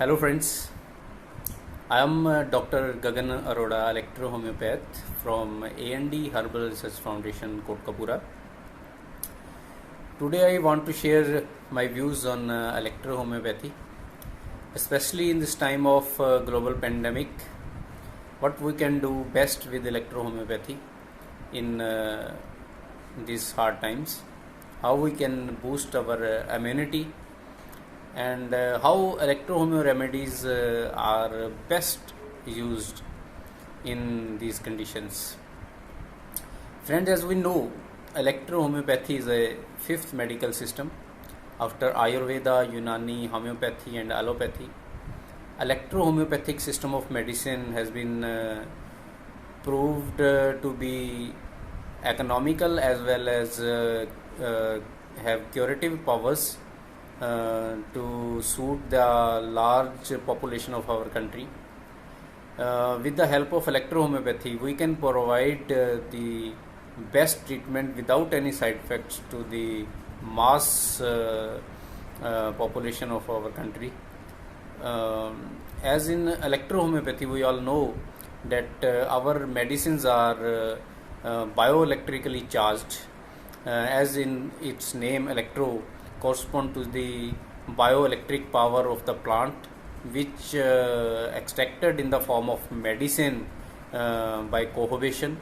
Hello friends, I am Dr. Gagan Arora, electrohomeopath from A&D Herbal Research Foundation, Kotkapura. Today I want to share my views on electrohomeopathy, especially in this time of global pandemic, what we can do best with electrohomeopathy in these hard times, how we can boost our immunity, and how electrohomeo remedies are best used in these conditions. Friends, as we know, electrohomeopathy is a fifth medical system after Ayurveda, Unani, homeopathy, and allopathy. Electrohomeopathic system of medicine has been proved to be economical as well as have curative powers to suit the large population of our country. With the help of electrohomeopathy, we can provide the best treatment without any side effects to the mass population of our country. As in electrohomeopathy, we all know that our medicines are bioelectrically charged, as in its name, electro correspond to the bioelectric power of the plant, which extracted in the form of medicine by cohobation.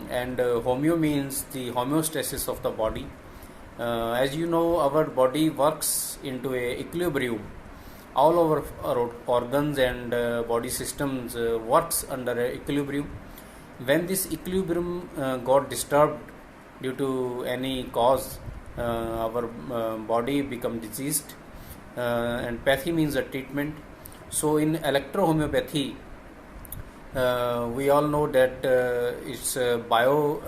And homeo means the homeostasis of the body. As you know, our body works into a equilibrium. All our organs and body systems works under a equilibrium. When this equilibrium got disturbed due to any cause, our body become diseased, and pathy means a treatment. So in electrohomeopathy, we all know that it's bio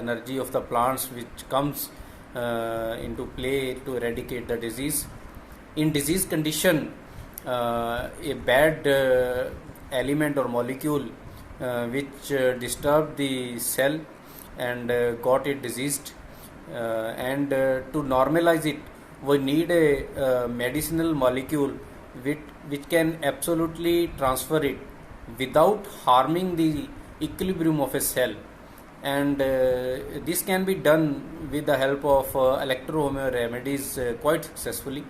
energy of the plants which comes into play to eradicate the disease. In disease condition, a bad element or molecule which disturbed the cell and got it diseased, and to normalize it, we need a medicinal molecule which can absolutely transfer it without harming the equilibrium of a cell. And this can be done with the help of electrohomeo remedies quite successfully,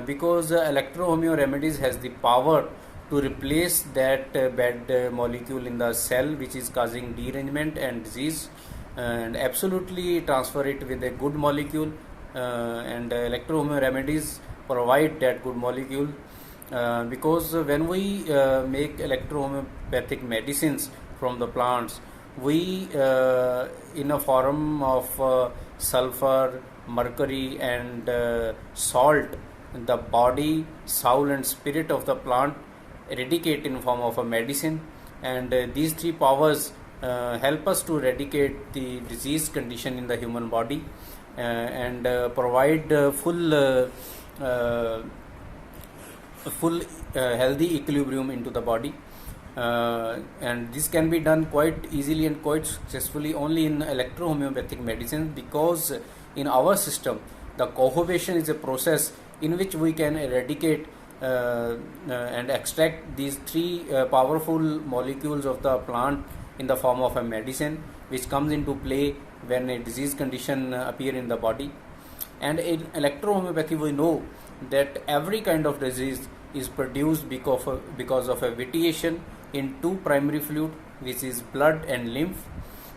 because electrohomeo remedies has the power to replace that bad molecule in the cell which is causing derangement and disease, and absolutely transfer it with a good molecule, and electrohomeo remedies provide that good molecule, because when we make electrohomeopathic medicines from the plants, we in a form of sulfur, mercury, and salt, the body, soul, and spirit of the plant eradicate in form of a medicine, and these three powers help us to eradicate the disease condition in the human body, and provide full healthy equilibrium into the body. And this can be done quite easily and quite successfully only in electrohomeopathic medicine, because in our system the cohobation is a process in which we can eradicate and extract these three powerful molecules of the plant in the form of a medicine, which comes into play when a disease condition appear in the body. And in electrohomeopathy, we know that every kind of disease is produced because of a vitiation in two primary fluid, which is blood and lymph.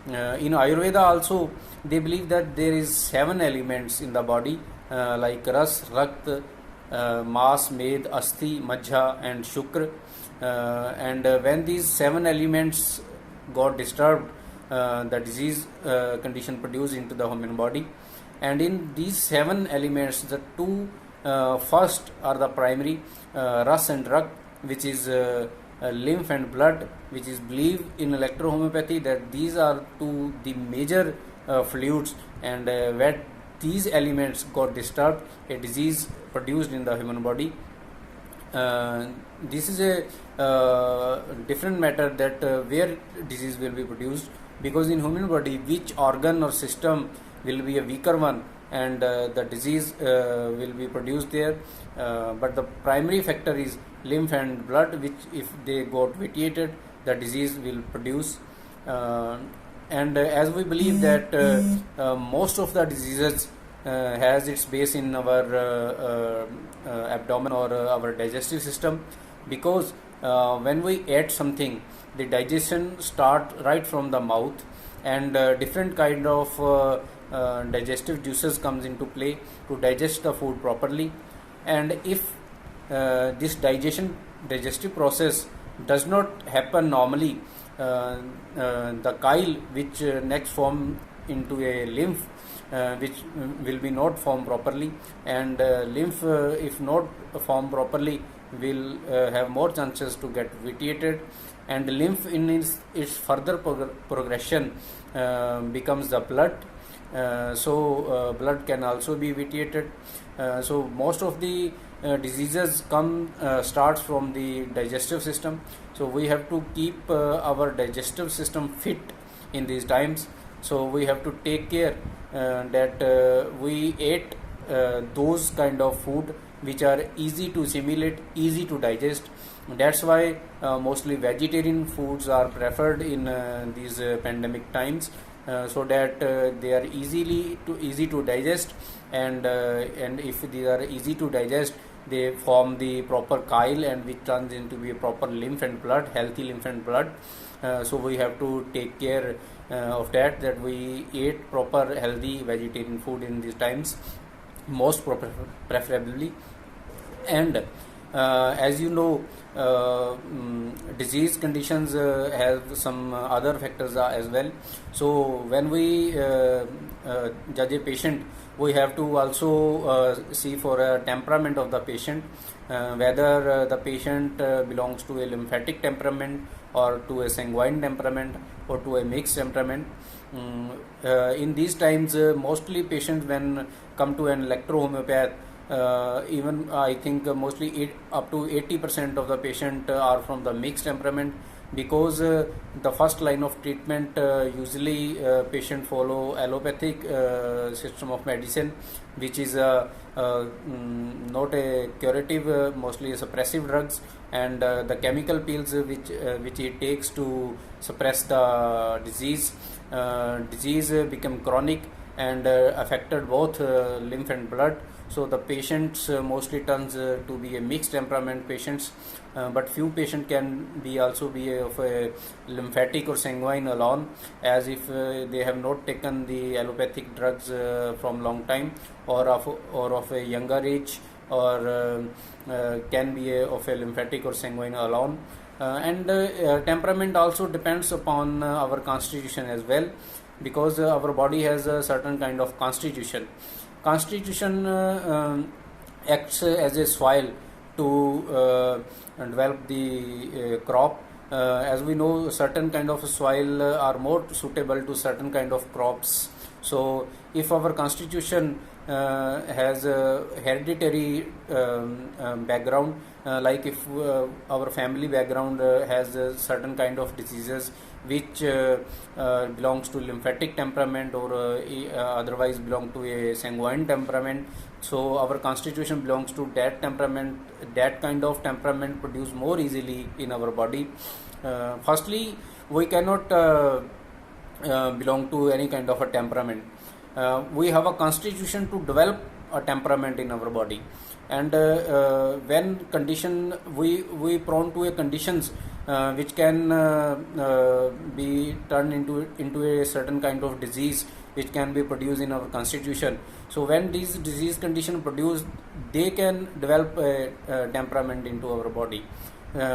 In Ayurveda also, they believe that there is 7 elements in the body, like ras, rakt, mas, med, asti, majha, and shukra. And when these 7 elements got disturbed, the disease condition produced into the human body. And in these 7 elements, the two first are the primary, ras and rakt, which is lymph and blood, which is believed in electrohomeopathy that these are two the major fluids, and when these elements got disturbed, a disease produced in the human body. This is a different matter that where disease will be produced, because in human body which organ or system will be a weaker one, and the disease will be produced there. But the primary factor is lymph and blood, which if they got vitiated, the disease will produce. And as we believe that most of the diseases has its base in our abdomen or our digestive system, because when we eat something, the digestion start right from the mouth, and different kind of digestive juices comes into play to digest the food properly. And if this digestive process does not happen normally, the chyle which next form into a lymph, which will be not formed properly, and lymph if not formed properly will have more chances to get vitiated, and lymph in its further progression becomes the blood. So blood can also be vitiated. So most of the diseases starts from the digestive system. So we have to keep our digestive system fit in these times. So we have to take care that we eat those kind of food which are easy to assimilate, easy to digest. That's why mostly vegetarian foods are preferred in these pandemic times, so that they are easy to digest, and if they are easy to digest, they form the proper chyle, and which turns into be a proper lymph and blood, healthy lymph and blood. So we have to take care of that we eat proper healthy vegetarian food in these times, most preferably. And as you know, disease conditions have some other factors as well. So when we judge a patient, we have to also see for a temperament of the patient, whether the patient belongs to a lymphatic temperament, or to a sanguine temperament, or to a mixed temperament. In these times, mostly patients when come to an electro-homeopath, even I think mostly up to 80% of the patient are from the mixed temperament, because the first line of treatment usually patient follow allopathic system of medicine, which is not a curative, mostly suppressive drugs, and the chemical pills which it takes to suppress the disease. Disease become chronic and affected both lymph and blood. So the patients mostly turns to be a mixed temperament patients, but few patient can be also be of a lymphatic or sanguine alone, as if they have not taken the allopathic drugs from long time, or of a younger age, or can be of a lymphatic or sanguine alone. And temperament also depends upon our constitution as well, because our body has a certain kind of constitution. Constitution acts as a soil to develop the crop. As we know, certain kind of soil are more suitable to certain kind of crops. So if our constitution has a hereditary background, like if our family background has a certain kind of diseases which belongs to lymphatic temperament, or otherwise belong to a sanguine temperament, so our constitution belongs to that temperament, that kind of temperament produce more easily in our body. Firstly, we cannot belong to any kind of a temperament. We have a constitution to develop a temperament in our body, and when condition we prone to a conditions which can be turned into a certain kind of disease which can be produced in our constitution. So when these disease condition produce, they can develop a temperament into our body.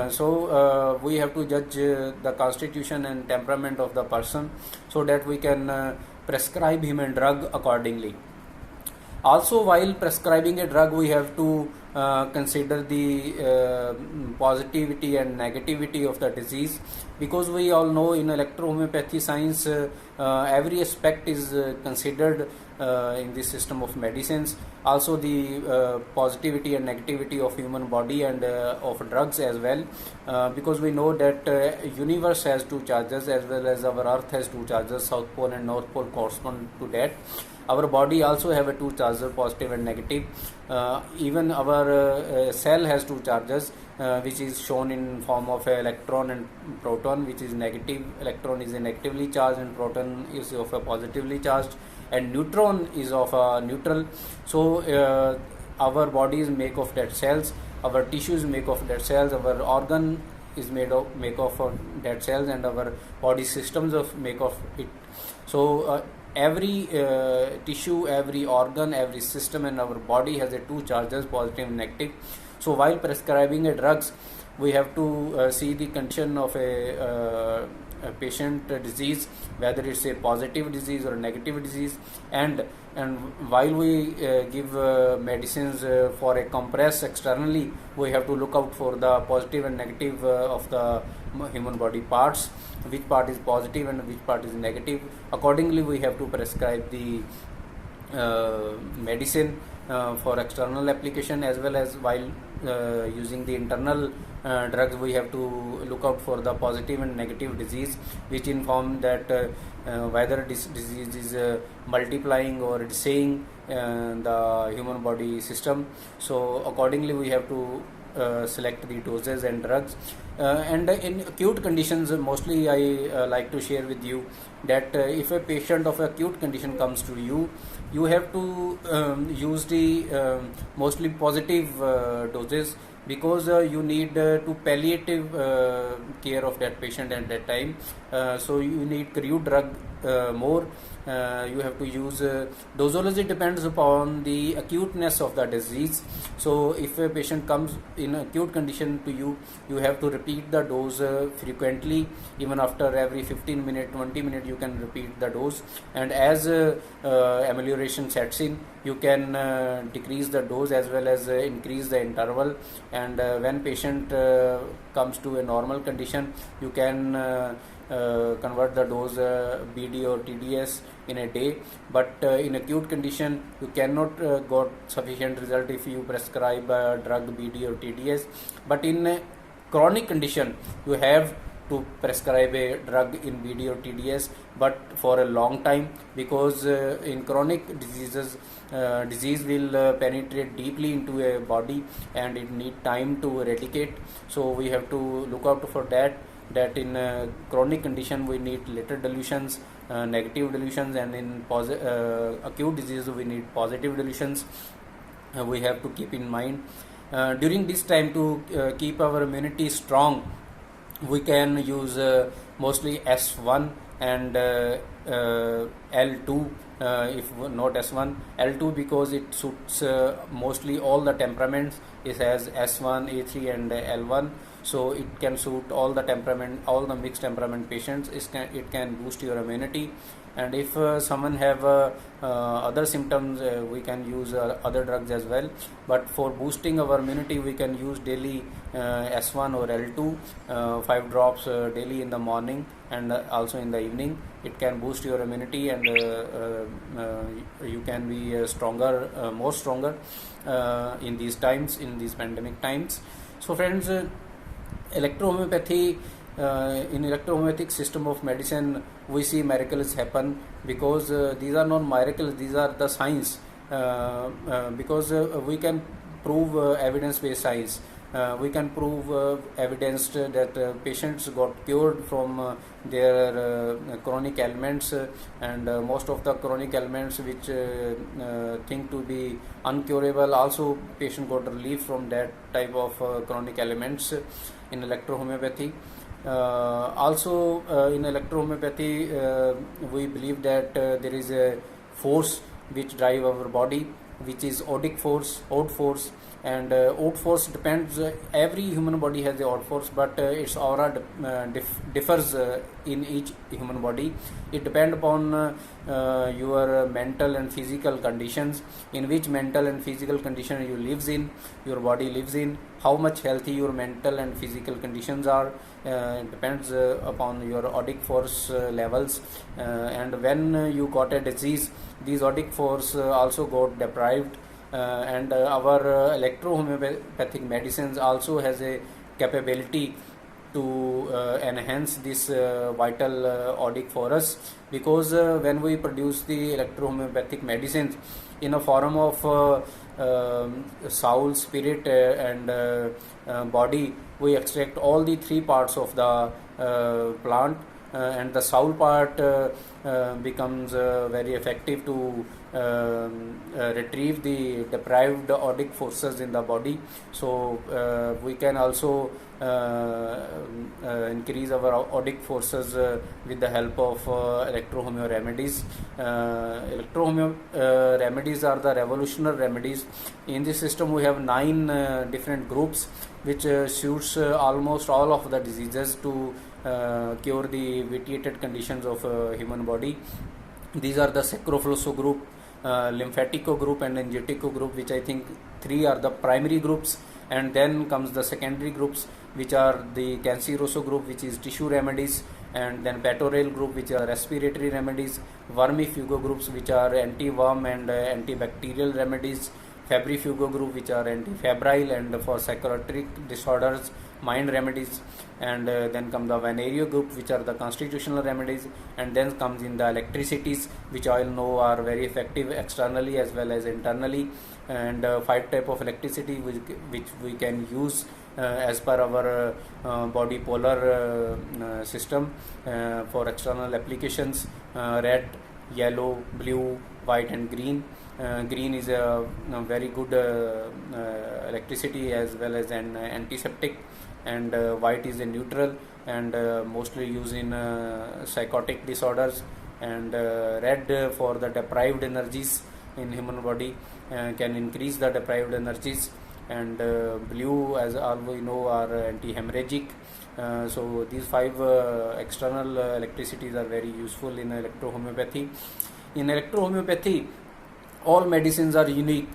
So we have to judge the constitution and temperament of the person, so that we can prescribe him a drug accordingly. Also, while prescribing a drug, we have to consider the positivity and negativity of the disease, because we all know in electro-homeopathy science every aspect is considered in this system of medicines. Also the positivity and negativity of human body and of drugs as well, because we know that universe has two charges as well as our earth has two charges. South pole and north pole correspond to that. Our body also have a two charges, positive and negative. Even our cell has two charges, which is shown in form of a electron and proton, which is negative. Electron is a negatively charged and proton is of a positively charged, and neutron is of a neutral. So our body is made of that cells, our tissues make of that cells, our organ is make of that cells, and our body systems of make of it. So every tissue, every organ, every system in our body has a two charges, positive and negative. So while prescribing a drugs, we have to see the condition of a patient disease, whether it's a positive disease or a negative disease, and while we give medicines for a compress externally, we have to look out for the positive and negative of the human body parts, which part is positive and which part is negative. Accordingly, we have to prescribe the medicine for external application, as well as while using the internal drugs, we have to look out for the positive and negative disease, which inform that whether this disease is multiplying or decaying the human body system. So accordingly, we have to select the doses and drugs. And in acute conditions, mostly I like to share with you that if a patient of acute condition comes to you, you have to use the mostly positive doses, because you need to palliative care of that patient at that time. So you need crude drug more. You have to use dosology depends upon the acuteness of the disease. So if a patient comes in acute condition to you, you have to repeat the dose frequently. Even after every 15 minutes, 20 minutes, you can repeat the dose, and as amelioration sets in, you can decrease the dose as well as increase the interval. And when patient comes to a normal condition, you can convert the dose BD or TDS in a day. But in acute condition, you cannot got sufficient result if you prescribe drug BD or TDS. But in a chronic condition, you have to prescribe a drug in BD or TDS, but for a long time, because in chronic diseases, disease will penetrate deeply into a body and it need time to eradicate. So we have to look out for that in chronic condition we need little dilutions, negative dilutions, and in acute disease we need positive dilutions. We have to keep in mind during this time to keep our immunity strong. We can use mostly S1 and L2, if not S1, L2, because it suits mostly all the temperaments. It has S1, A3 and L1, so it can suit all the temperament, all the mixed temperament patients. It can boost your immunity. And if someone have other symptoms, we can use other drugs as well. But for boosting our immunity, we can use daily S1 or L2, 5 drops daily in the morning and also in the evening. It can boost your immunity, and you can be stronger, more stronger in these times, in these pandemic times. So friends, electrohomeopathy, in electrohomeopathic system of medicine, we see miracles happen, because these are not miracles, these are the science, because we can prove evidence-based science. We can prove evidence that patients got cured from their chronic ailments, and most of the chronic ailments which think to be uncurable, also patient got relief from that type of chronic ailments in electrohomeopathy. Also in electrohomeopathy, we believe that there is a force which drive our body, which is odic force, odd force, and out force depends. Every human body has the out force, but its aura differs in each human body. It depends upon your mental and physical conditions, in which mental and physical condition you lives in, your body lives in, how much healthy your mental and physical conditions are. It depends upon your odic force levels, and when you got a disease, these odic force also got deprived, and our electro-homeopathic medicines also has a capability to enhance this vital odic for us, because when we produce the electro-homeopathic medicines in a form of soul, spirit, and body, we extract all the three parts of the plant, and the soul part becomes very effective to retrieve the deprived odic forces in the body. So we can also increase our odic forces with the help of electro-homeo remedies. Electro-homeo remedies are the revolutionary remedies. In this system we have 9 different groups which suits almost all of the diseases to cure the vitiated conditions of human body. These are the Sacroflosso group, Lymphatico group, and Angetico group, which I think 3 are the primary groups, and then comes the secondary groups, which are the Canceroso group, which is tissue remedies, and then Petorel group, which are respiratory remedies, Vermifugo groups, which are anti-worm and antibacterial remedies, Febrifugo group, which are anti-febrile and for psychiatric disorders, mind remedies, and then come the Venereal group, which are the constitutional remedies, and then comes in the electricities, which I know are very effective externally as well as internally, and 5 type of electricity which we can use as per our body polar system for external applications: red, yellow, blue, white, and green. Green is a very good electricity as well as an antiseptic, and white is a neutral and mostly used in psychotic disorders, and red for the deprived energies in human body, can increase the deprived energies, and blue, as all we know, are anti-hemorrhagic. So these 5 external electricities are very useful in electro-homeopathy. In electro-homeopathy, all medicines are unique.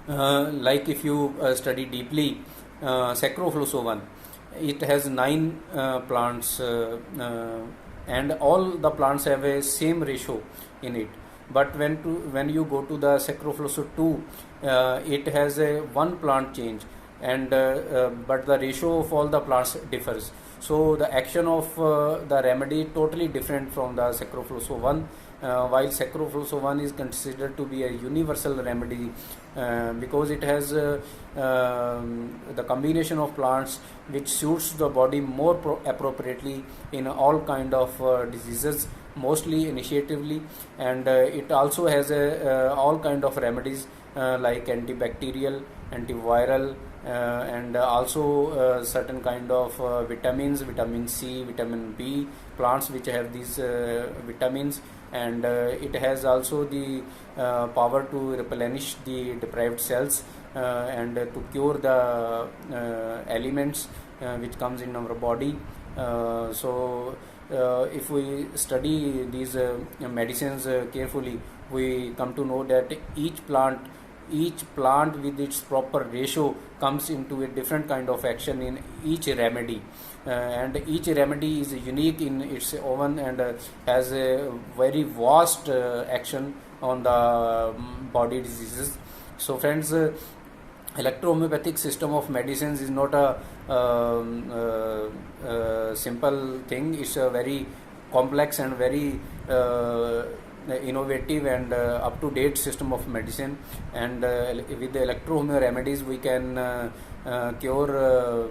Like if you study deeply Sacroflosso 1, it has 9 plants, and all the plants have a same ratio in it. But when you go to the Sacroflosso 2, it has a 1 plant change, and but the ratio of all the plants differs. So the action of the remedy totally different from the Sacroflosso 1. While Sacroflosso 1 is considered to be a universal remedy because it has the combination of plants which suits the body more appropriately in all kind of diseases, mostly initiatively, and it also has all kind of remedies like antibacterial, antiviral, and also certain kind of vitamins, vitamin C, vitamin B, plants which have these vitamins, and it has also the power to replenish the deprived cells and to cure the elements which comes in our body. So if we study these medicines carefully, we come to know that each plant with its proper ratio comes into a different kind of action in each remedy, and each remedy is unique in its own and has a very vast action on the body diseases. So friends, electro-homeopathic system of medicines is not a simple thing. It's a very complex and very innovative and up-to-date system of medicine, and with the electro-homeo remedies we can cure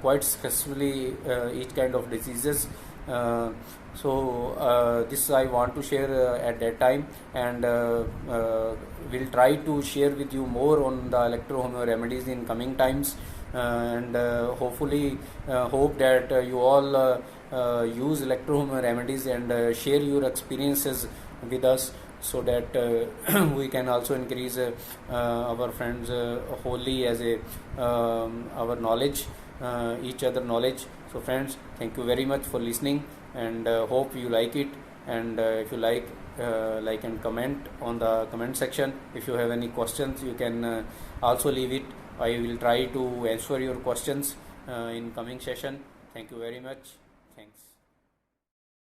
quite successfully each kind of diseases. So this I want to share at that time, and we'll try to share with you more on the electro-homeo remedies in coming times. and hopefully hope that you all use electro home remedies and share your experiences with us, so that we can also increase our friends wholly as a our knowledge, each other knowledge. So friends, thank you very much for listening, and hope you like it. And if you like and comment on the comment section. If you have any questions, you can also leave it. I will try to answer your questions in coming session. Thank you very much. Thanks.